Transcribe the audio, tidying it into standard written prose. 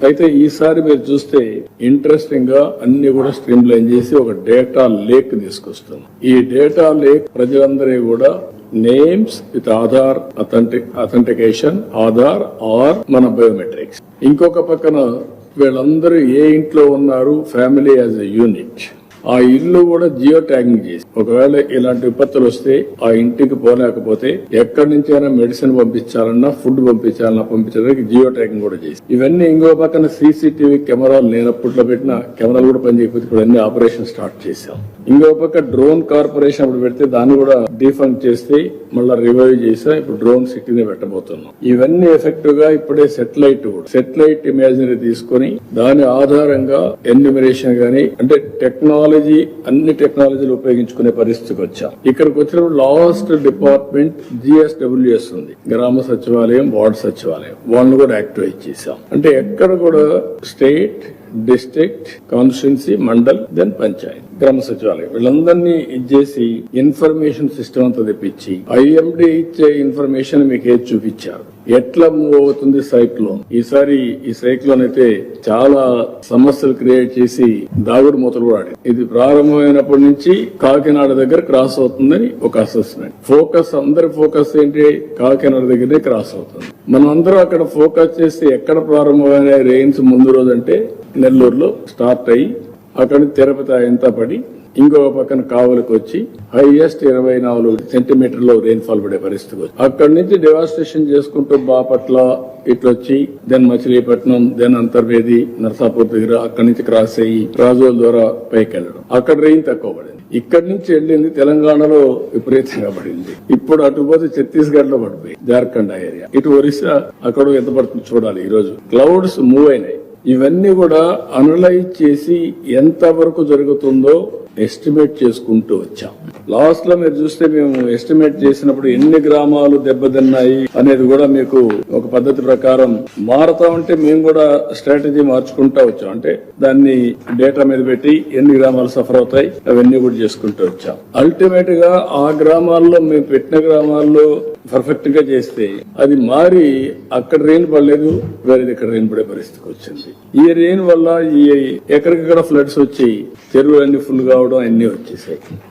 అయితే ఈసారి మీరు చూస్తే ఇంట్రెస్టింగ్ గా అన్ని కూడా స్ట్రీమ్ లైన్ చేసి ఒక డేటా లేక్ తీసుకొస్తాం. ఈ డేటా లేక్ ప్రజలందరూ కూడా names with Aadhaar authentication, Aadhaar or మన బయోమెట్రిక్స్. ఇంకొక పక్కన వీళ్ళందరూ ఏ ఇంట్లో ఉన్నారు, ఫ్యామిలీ యాజ్ ఎ యూనిట్, ఆ ఇల్లు కూడా జియో ట్యాగింగ్ చేసి ఒకవేళ ఇలాంటి విపత్తులు వస్తే ఆ ఇంటికి పోలేకపోతే ఎక్కడి నుంచైనా మెడిసిన్ పంపించాలన్నా, ఫుడ్ పంపించడానికి జియో ట్యాగింగ్ కూడా చేసి, ఇవన్నీ ఇంకో పక్కన సీసీటీవీ కెమెరాలు లేనప్పట్లో పెట్టిన కెమెరాలు కూడా పనిచేయకపోతే ఇప్పుడు అన్ని ఆపరేషన్ స్టార్ట్ చేశాం. ఇంకో పక్క డ్రోన్ కార్పొరేషన్ అప్పుడు పెడితే దాన్ని కూడా డిఫంక్ చేస్తే మళ్ళీ రివైవ్ చేసా ఇప్పుడు డ్రోన్ సిటీని పెట్టబోతున్నాం. ఇవన్నీ ఎఫెక్టివ్ గా ఇప్పుడే సెటిలైట్ ఇమేజరీ తీసుకుని దాని ఆధారంగా ఎన్యూమరేషన్ గానీ అంటే టెక్నాలజీ, అన్ని టెక్నాలజీలు ఉపయోగించుకునే పరిస్థితికి వచ్చాం. ఇక్కడికి వచ్చినప్పుడు లాస్ట్ డిపార్ట్మెంట్ GSWS ఉంది, గ్రామ సచివాలయం, వార్డు సచివాలయం, వాళ్ళని కూడా యాక్టివేట్ చేశాం. అంటే ఎక్కడ కూడా state, district, constituency, mandal, then panchayat, గ్రామ సచివాలయం వీళ్ళందరినీ ఇచ్చేసి ఇన్ఫర్మేషన్ సిస్టమ్ అంతా తెప్పించి IMD ఇచ్చే ఇన్ఫర్మేషన్ మీకు ఏది చూపించారు, ఎట్లా మూవ్ అవుతుంది సైక్లోన్. ఈసారి ఈ సైక్లోన్ అయితే చాలా సమస్యలు క్రియేట్ చేసి దాగుడు మూతలు కూడా ఆడింది. ఇది ప్రారంభమైనప్పటి నుంచి కాకినాడ దగ్గర క్రాస్ అవుతుందని ఒక అసెస్మెంట్. అందరి ఫోకస్ ఏంటి, కాకినాడ దగ్గరే క్రాస్ అవుతుంది. మనం అందరం అక్కడ ఫోకస్ చేసి ఎక్కడ ప్రారంభమైన రెయిన్స్ ముందు రోజు అంటే నెల్లూరులో స్టార్ట్ అయ్యి అక్కడి తిరుపతి ఎంత పడి ఇంకొక పక్కన కావలికి వచ్చి హైయెస్ట్ 24 సెంటీమీటర్లు రెయిన్ఫాల్ పడే పరిస్థితి వచ్చి అక్కడి నుంచి డివాస్టేషన్ చేసుకుంటూ బాపట్ల ఇట్లొచ్చి దెన్ మచిలీపట్నం, దెన్ అంతర్వేది, నర్సాపూర్ దగ్గర అక్కడి నుంచి క్రాస్ అయ్యి రాజోల ద్వారా పైకి వెళ్ళడం. అక్కడ రెయిన్ తక్కువ పడింది. ఇక్కడి నుంచి వెళ్ళింది తెలంగాణలో విపరీతంగా పడింది. ఇప్పుడు అటుపోతే ఛత్తీస్గఢ్ లో పడిపోయి జార్ఖండ్ ఏరియా, ఇటు ఒరిస్సా అక్కడ ఎంత పడుతుంది చూడాలి. ఈ రోజు క్లౌడ్స్ మూవ్ అయినాయి. ఇవన్నీ కూడా అనలైజ్ చేసి ఎంత వరకు జరుగుతుందో ఎస్టిమేట్ చేసుకుంటూ వచ్చాం. లాస్ట్ లో మీరు చూస్తే మేము ఎస్టిమేట్ చేసినప్పుడు ఎన్ని గ్రామాలు దెబ్బతిన్నాయి అనేది కూడా మీకు ఒక పద్ధతి ప్రకారం మారుతా ఉంటే మేము కూడా స్ట్రాటజీ మార్చుకుంటూ వచ్చాం. అంటే దాన్ని డేటా మీద పెట్టి ఎన్ని గ్రామాలు సఫర్ అవుతాయి అవన్నీ కూడా చేసుకుంటూ వచ్చాం. అల్టిమేట్ గా ఆ గ్రామాల్లో మేము పెట్టిన గ్రామాల్లో పర్ఫెక్ట్ గా చేస్తే అది మారి అక్కడ రెయిన్ పడలేదు, వేరేది ఇక్కడ రెయిన్ పడే పరిస్థితికి వచ్చింది. ఈ రెయిన్ వల్ల ఈ ఎక్కడికక్కడ ఫ్లడ్స్ వచ్చి చెరువులన్నీ ఫుల్ కావడం అన్ని వచ్చేసాయి.